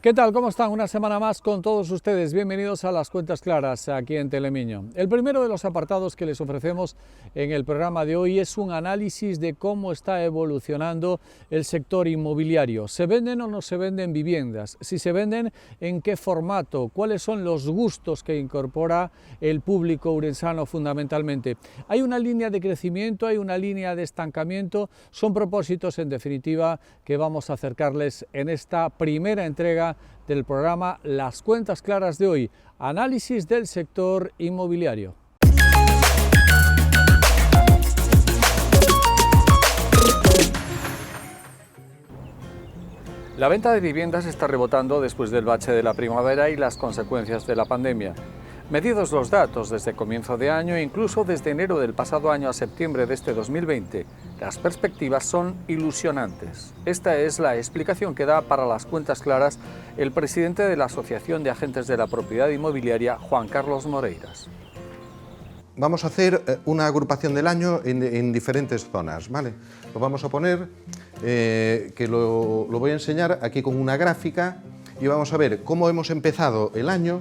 ¿Qué tal? ¿Cómo están? Una semana más con todos ustedes. Bienvenidos a Las Cuentas Claras aquí en Telemiño. El primero de los apartados que les ofrecemos en el programa de hoy es un análisis de cómo está evolucionando el sector inmobiliario. ¿Se venden o no se venden viviendas? Si se venden, ¿en qué formato? ¿Cuáles son los gustos que incorpora el público ourensano fundamentalmente? ¿Hay una línea de crecimiento? ¿Hay una línea de estancamiento? Son propósitos, en definitiva, que vamos a acercarles en esta primera entrega del programa Las Cuentas Claras de hoy, análisis del sector inmobiliario. La venta de viviendas está rebotando después del bache de la primavera y las consecuencias de la pandemia. Medidos los datos desde comienzo de año e incluso desde enero del pasado año a septiembre de este 2020, las perspectivas son ilusionantes. Esta es la explicación que da para Las Cuentas Claras el presidente de la Asociación de Agentes de la Propiedad Inmobiliaria, Juan Carlos Moreiras. Vamos a hacer una agrupación del año en diferentes zonas, ¿vale? Lo vamos a poner, que lo voy a enseñar aquí con una gráfica y vamos a ver cómo hemos empezado el año.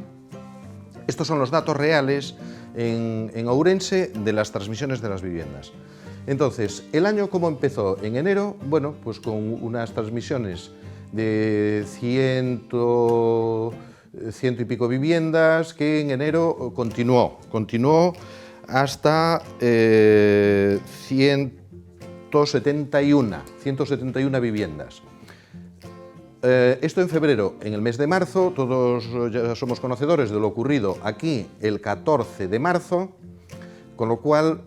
Estos son los datos reales en Ourense de las transmisiones de las viviendas. Entonces, ¿el año cómo empezó? En enero, bueno, pues con unas transmisiones de ciento y pico viviendas que en enero continuó hasta 171 viviendas. Esto en febrero. En el mes de marzo, todos ya somos conocedores de lo ocurrido aquí el 14 de marzo, con lo cual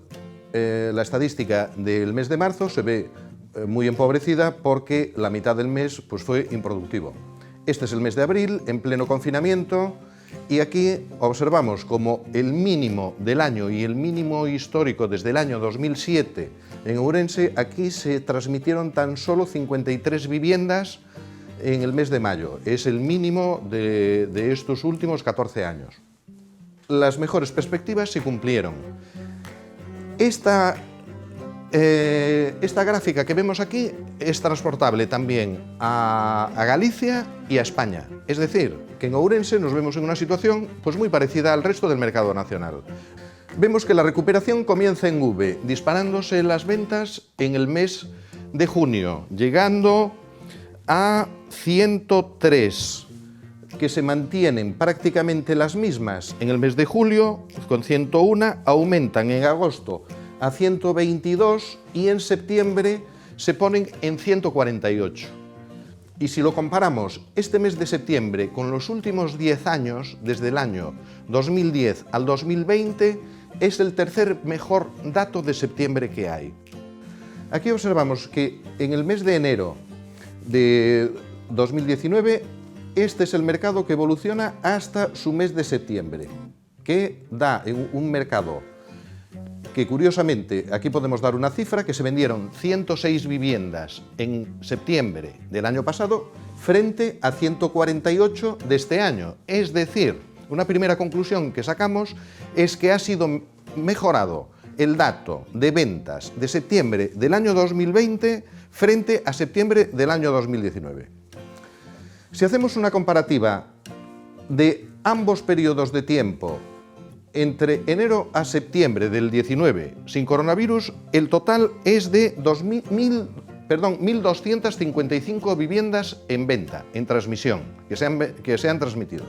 la estadística del mes de marzo se ve muy empobrecida porque la mitad del mes pues, fue improductivo. Este es el mes de abril, en pleno confinamiento, y aquí observamos como el mínimo del año y el mínimo histórico desde el año 2007 en Ourense, aquí se transmitieron tan solo 53 viviendas en el mes de mayo. Es el mínimo de estos últimos 14 años. Las mejores perspectivas se cumplieron. Esta gráfica que vemos aquí es transportable también a Galicia y a España. Es decir, que en Ourense nos vemos en una situación pues, muy parecida al resto del mercado nacional. Vemos que la recuperación comienza en V, disparándose las ventas en el mes de junio, llegando a 103, que se mantienen prácticamente las mismas en el mes de julio, con 101, aumentan en agosto a 122 y en septiembre se ponen en 148. Y si lo comparamos este mes de septiembre con los últimos 10 años, desde el año 2010 al 2020, es el tercer mejor dato de septiembre que hay. Aquí observamos que en el mes de enero de 2019, este es el mercado que evoluciona hasta su mes de septiembre, que da un mercado que curiosamente, aquí podemos dar una cifra, que se vendieron 106 viviendas en septiembre del año pasado frente a 148 de este año. Es decir, una primera conclusión que sacamos es que ha sido mejorado el dato de ventas de septiembre del año 2020 frente a septiembre del año 2019. Si hacemos una comparativa de ambos periodos de tiempo, entre enero a septiembre del 19, sin coronavirus, el total es de 1.255 viviendas en venta, en transmisión, que se han transmitido.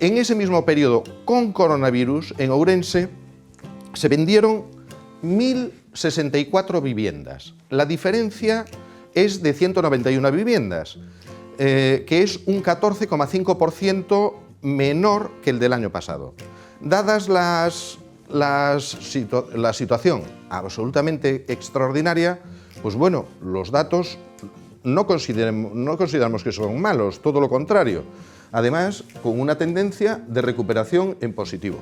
En ese mismo periodo, con coronavirus, en Ourense, se vendieron 1.064 viviendas. La diferencia es de 191 viviendas, que es un 14,5% menor que el del año pasado. Dadas la situación absolutamente extraordinaria, pues bueno, los datos no consideramos que son malos, todo lo contrario. Además, con una tendencia de recuperación en positivo.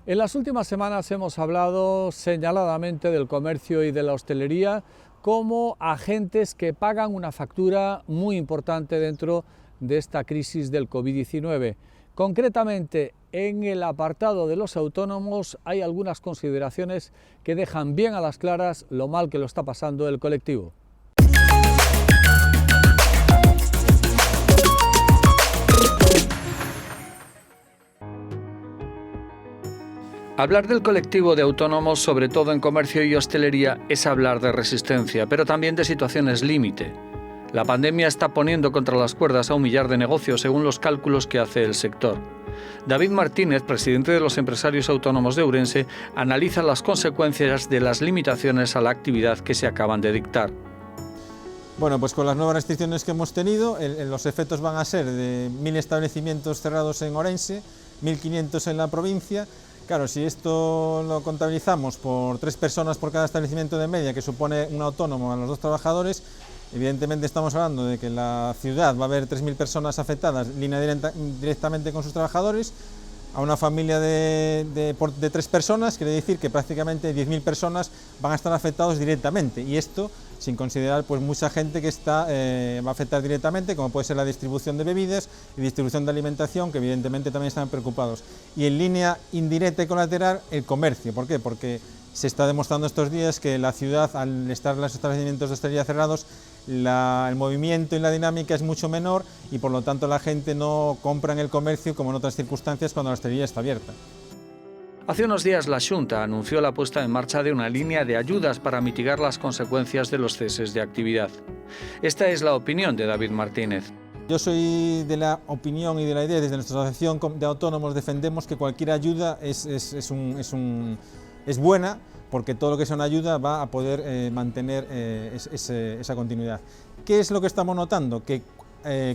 En las últimas semanas hemos hablado señaladamente del comercio y de la hostelería como agentes que pagan una factura muy importante dentro de esta crisis del COVID-19. Concretamente, en el apartado de los autónomos hay algunas consideraciones que dejan bien a las claras lo mal que lo está pasando el colectivo. Hablar del colectivo de autónomos, sobre todo en comercio y hostelería, es hablar de resistencia, pero también de situaciones límite. La pandemia está poniendo contra las cuerdas a un millar de negocios, según los cálculos que hace el sector. David Martínez, presidente de los empresarios autónomos de Ourense, analiza las consecuencias de las limitaciones a la actividad que se acaban de dictar. Bueno, pues con las nuevas restricciones que hemos tenido, los efectos van a ser de 1.000 establecimientos cerrados en Ourense, 1.500 en la provincia. Claro, si esto lo contabilizamos por 3 personas por cada establecimiento de media, que supone un autónomo a los 2 trabajadores, evidentemente estamos hablando de que en la ciudad va a haber 3.000 personas afectadas directamente con sus trabajadores. A una familia de 3 personas quiere decir que prácticamente 10.000 personas van a estar afectados directamente, y esto sin considerar pues mucha gente que va a afectar directamente, como puede ser la distribución de bebidas y distribución de alimentación, que evidentemente también están preocupados. Y en línea indirecta y colateral, el comercio. ¿Por qué? Porque se está demostrando estos días que la ciudad, al estar los establecimientos de hostelería cerrados, el movimiento y la dinámica es mucho menor, y por lo tanto la gente no compra en el comercio como en otras circunstancias cuando la hostelería está abierta. Hace unos días la Xunta anunció la puesta en marcha de una línea de ayudas para mitigar las consecuencias de los ceses de actividad. Esta es la opinión de David Martínez. Yo soy de la opinión y de la idea, desde nuestra asociación de autónomos defendemos que cualquier ayuda es buena, porque todo lo que sea una ayuda va a poder mantener esa continuidad. ¿Qué es lo que estamos notando? Que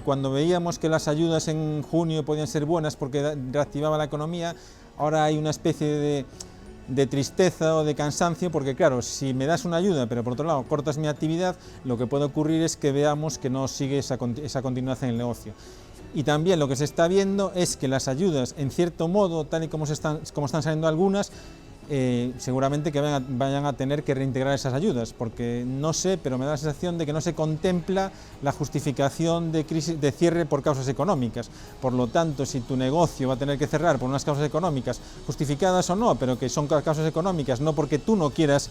cuando veíamos que las ayudas en junio podían ser buenas porque reactivaba la economía, ahora hay una especie de tristeza o de cansancio, porque claro, si me das una ayuda pero por otro lado cortas mi actividad, lo que puede ocurrir es que veamos que no sigue esa continuidad en el negocio. Y también lo que se está viendo es que las ayudas, en cierto modo, tal y como están saliendo algunas, seguramente que vayan a tener que reintegrar esas ayudas, porque no sé, pero me da la sensación de que no se contempla la justificación de cierre por causas económicas. Por lo tanto, si tu negocio va a tener que cerrar por unas causas económicas, justificadas o no, pero que son causas económicas, no porque tú no quieras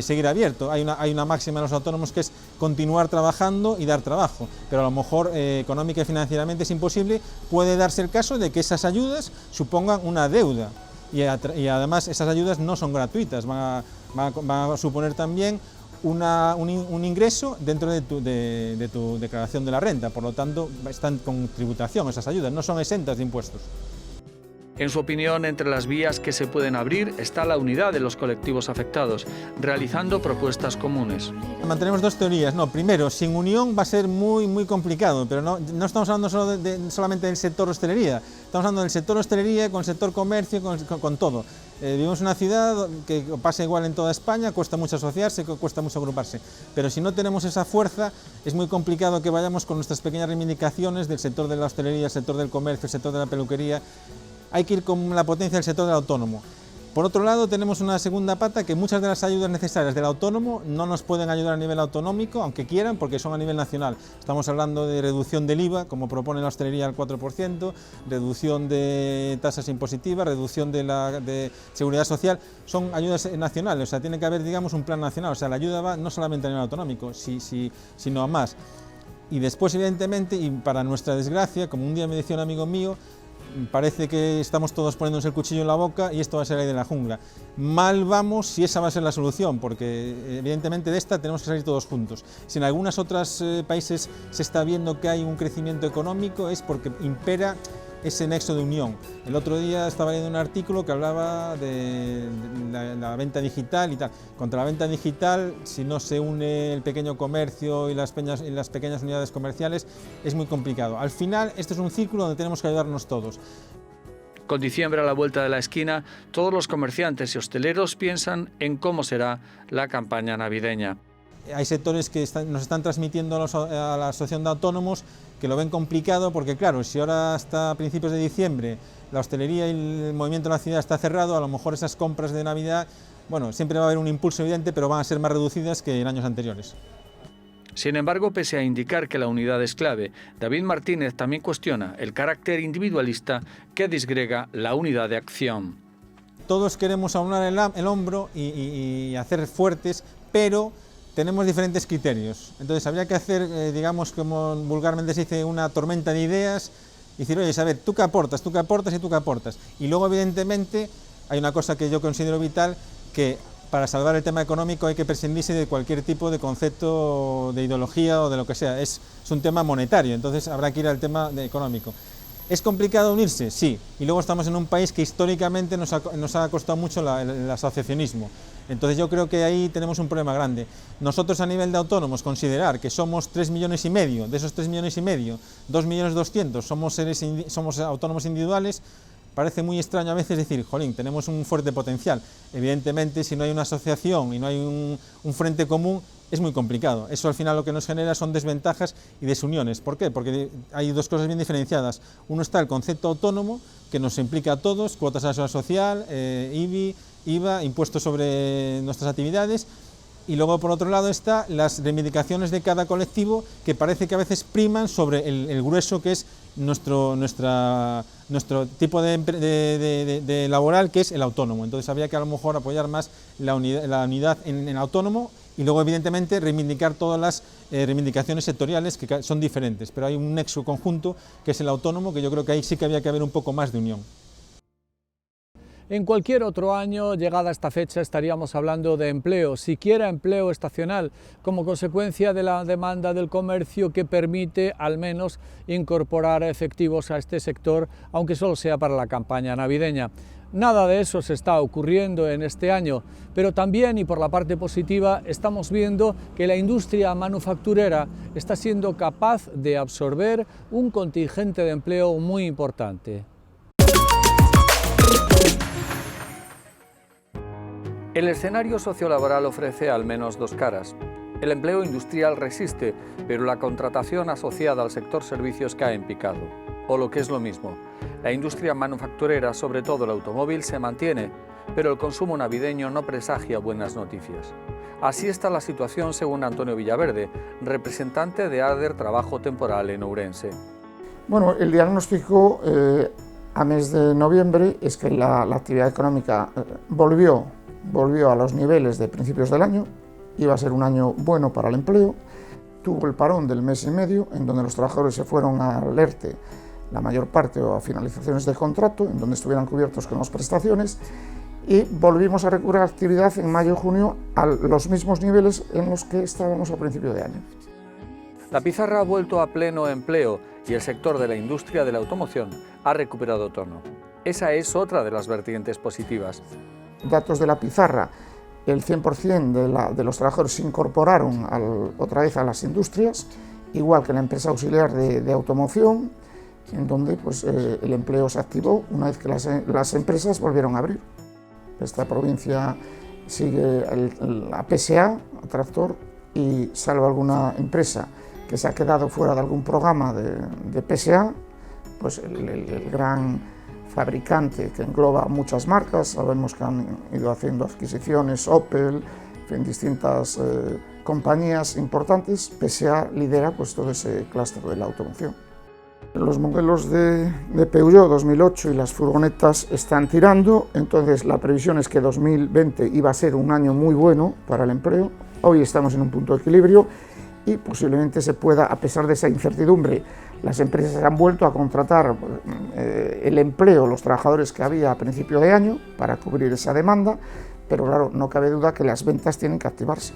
seguir abierto. Hay una máxima en los autónomos que es continuar trabajando y dar trabajo, pero a lo mejor económica y financieramente es imposible. Puede darse el caso de que esas ayudas supongan una deuda. Y además esas ayudas no son gratuitas, van a suponer también un ingreso dentro de tu declaración de la renta, por lo tanto están con tributación esas ayudas, no son exentas de impuestos. En su opinión, entre las vías que se pueden abrir está la unidad de los colectivos afectados, realizando propuestas comunes. Mantenemos 2 teorías. No, primero, sin unión va a ser muy complicado, pero no estamos hablando solamente del sector hostelería, estamos hablando del sector hostelería con el sector comercio, con todo. Vivimos en una ciudad que pasa igual en toda España, cuesta mucho asociarse, cuesta mucho agruparse, pero si no tenemos esa fuerza es muy complicado que vayamos con nuestras pequeñas reivindicaciones del sector de la hostelería, el sector del comercio, el sector de la peluquería. Hay que ir con la potencia del sector del autónomo. Por otro lado, tenemos una segunda pata, que muchas de las ayudas necesarias del autónomo no nos pueden ayudar a nivel autonómico, aunque quieran, porque son a nivel nacional. Estamos hablando de reducción del IVA, como propone la hostelería al 4%, reducción de tasas impositivas, reducción de seguridad social. Son ayudas nacionales, o sea, tiene que haber, digamos, un plan nacional. O sea, la ayuda va no solamente a nivel autonómico, sino a más. Y después, evidentemente, y para nuestra desgracia, como un día me decía un amigo mío, parece que estamos todos poniéndonos el cuchillo en la boca y esto va a ser la ley de la jungla. Mal vamos si esa va a ser la solución, porque evidentemente de esta tenemos que salir todos juntos. Si en algunos otros países se está viendo que hay un crecimiento económico, es porque impera ese nexo de unión. El otro día estaba leyendo un artículo que hablaba de la venta digital y tal. Contra la venta digital, si no se une el pequeño comercio y las pequeñas unidades comerciales, es muy complicado. Al final, este es un círculo donde tenemos que ayudarnos todos. Con diciembre a la vuelta de la esquina, todos los comerciantes y hosteleros piensan en cómo será la campaña navideña. Hay sectores que nos están transmitiendo a la Asociación de Autónomos que lo ven complicado porque, claro, si ahora hasta principios de diciembre la hostelería y el movimiento de la ciudad está cerrado, a lo mejor esas compras de Navidad, bueno, siempre va a haber un impulso evidente, pero van a ser más reducidas que en años anteriores. Sin embargo, pese a indicar que la unidad es clave, David Martínez también cuestiona el carácter individualista que disgrega la unidad de acción. Todos queremos aunar el hombro y hacer fuertes, pero tenemos diferentes criterios. Entonces habría que hacer, digamos, como vulgarmente se dice, una tormenta de ideas y decir, oye, a ver, tú qué aportas, tú qué aportas y tú qué aportas. Y luego, evidentemente, hay una cosa que yo considero vital, que para salvar el tema económico hay que prescindirse de cualquier tipo de concepto de ideología o de lo que sea, es un tema monetario, entonces habrá que ir al tema económico. ¿Es complicado unirse? Sí, y luego estamos en un país que históricamente nos ha costado mucho el asociacionismo, entonces yo creo que ahí tenemos un problema grande. Nosotros a nivel de autónomos considerar que somos 3,5 millones, de esos 3,5 millones, 2,2 millones somos autónomos individuales, parece muy extraño a veces decir, jolín, tenemos un fuerte potencial. Evidentemente, si no hay una asociación y no hay un frente común, es muy complicado. Eso al final lo que nos genera son desventajas y desuniones. ¿Por qué? Porque hay dos cosas bien diferenciadas. Uno está el concepto autónomo, que nos implica a todos, cuotas a la seguridad social, IBI, IVA, impuestos sobre nuestras actividades, y luego por otro lado está las reivindicaciones de cada colectivo, que parece que a veces priman sobre el grueso, que es nuestro tipo de laboral, que es el autónomo. Entonces habría que a lo mejor apoyar más la unidad en el autónomo, y luego evidentemente reivindicar todas las reivindicaciones sectoriales que son diferentes, pero hay un nexo conjunto que es el autónomo, que yo creo que ahí sí que había que haber un poco más de unión. En cualquier otro año, llegada esta fecha, estaríamos hablando de empleo, siquiera empleo estacional, como consecuencia de la demanda del comercio que permite al menos incorporar efectivos a este sector, aunque solo sea para la campaña navideña. Nada de eso se está ocurriendo en este año, pero también, y por la parte positiva, estamos viendo que la industria manufacturera está siendo capaz de absorber un contingente de empleo muy importante. El escenario sociolaboral ofrece al menos dos caras. El empleo industrial resiste, pero la contratación asociada al sector servicios cae en picado. O lo que es lo mismo, la industria manufacturera, sobre todo el automóvil, se mantiene, pero el consumo navideño no presagia buenas noticias. Así está la situación según Antonio Villaverde, representante de ADER Trabajo Temporal en Ourense. Bueno, el diagnóstico a mes de noviembre es que la actividad económica volvió a los niveles de principios del año, iba a ser un año bueno para el empleo, tuvo el parón del mes y medio, en donde los trabajadores se fueron al ERTE, la mayor parte, o a finalizaciones de contrato, en donde estuvieran cubiertos con las prestaciones, y volvimos a recuperar actividad en mayo y junio a los mismos niveles en los que estábamos a principio de año. La pizarra ha vuelto a pleno empleo y el sector de la industria de la automoción ha recuperado tono. Esa es otra de las vertientes positivas. Datos de la pizarra, el 100% de los trabajadores se incorporaron otra vez a las industrias, igual que la empresa auxiliar de automoción, en donde pues, el empleo se activó una vez que las empresas volvieron a abrir. Esta provincia sigue la PSA, tractor, y salvo alguna empresa que se ha quedado fuera de algún programa de PSA, pues el gran fabricante que engloba muchas marcas, sabemos que han ido haciendo adquisiciones, Opel, en distintas compañías importantes, PSA lidera pues, todo ese clúster de la automoción. Los modelos de Peugeot 2008 y las furgonetas están tirando, entonces la previsión es que 2020 iba a ser un año muy bueno para el empleo. Hoy estamos en un punto de equilibrio y posiblemente se pueda, a pesar de esa incertidumbre, las empresas han vuelto a contratar el empleo, los trabajadores que había a principio de año para cubrir esa demanda, pero claro, no cabe duda que las ventas tienen que activarse.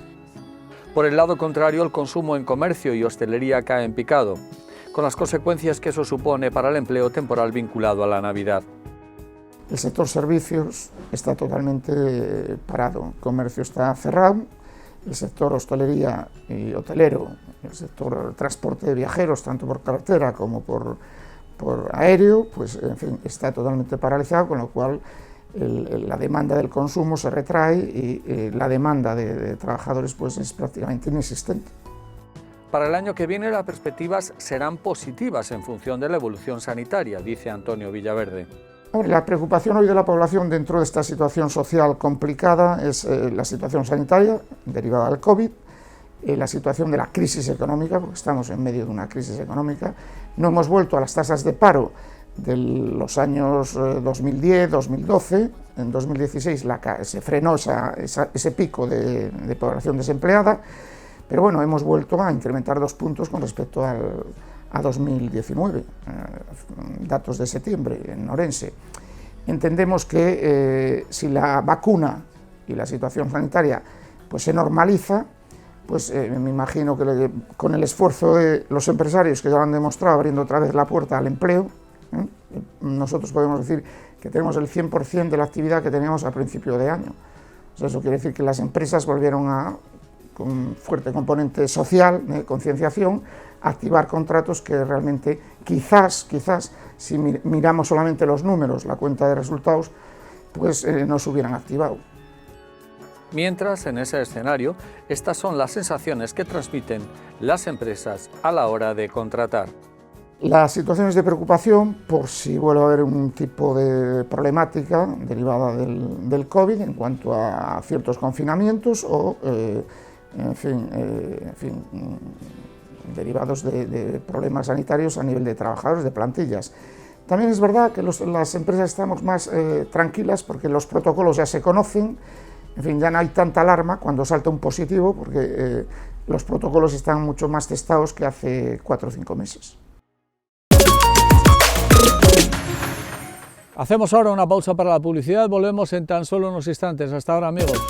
Por el lado contrario, el consumo en comercio y hostelería cae en picado, con las consecuencias que eso supone para el empleo temporal vinculado a la Navidad. El sector servicios está totalmente parado, el comercio está cerrado, el sector hostelería y hotelero, el sector transporte de viajeros, tanto por carretera como por aéreo, pues en fin, está totalmente paralizado, con lo cual la demanda del consumo se retrae y la demanda de trabajadores pues es prácticamente inexistente. Para el año que viene las perspectivas serán positivas en función de la evolución sanitaria, dice Antonio Villaverde. La preocupación hoy de la población dentro de esta situación social complicada es la situación sanitaria derivada del COVID, la situación de la crisis económica, porque estamos en medio de una crisis económica. No hemos vuelto a las tasas de paro de los años 2010, 2012, en 2016 se frenó ese pico de población desempleada, pero bueno, hemos vuelto a incrementar 2 puntos con respecto a 2019, datos de septiembre en Ourense. Entendemos que si la vacuna y la situación sanitaria pues se normaliza, pues me imagino que con el esfuerzo de los empresarios que ya lo han demostrado abriendo otra vez la puerta al empleo, nosotros podemos decir que tenemos el 100% de la actividad que teníamos al principio de año. O sea, eso quiere decir que las empresas volvieron con un fuerte componente social, de concienciación, a activar contratos que realmente quizás, si miramos solamente los números, la cuenta de resultados, pues no se hubieran activado. Mientras, en ese escenario, estas son las sensaciones que transmiten las empresas a la hora de contratar. Las situaciones de preocupación por si vuelve a haber un tipo de problemática derivada del COVID en cuanto a ciertos confinamientos o, derivados de problemas sanitarios a nivel de trabajadores, de plantillas. También es verdad que las empresas estamos más tranquilas porque los protocolos ya se conocen. En fin, ya no hay tanta alarma cuando salta un positivo porque los protocolos están mucho más testados que hace 4 o 5 meses. Hacemos ahora una pausa para la publicidad, volvemos en tan solo unos instantes. Hasta ahora, amigos.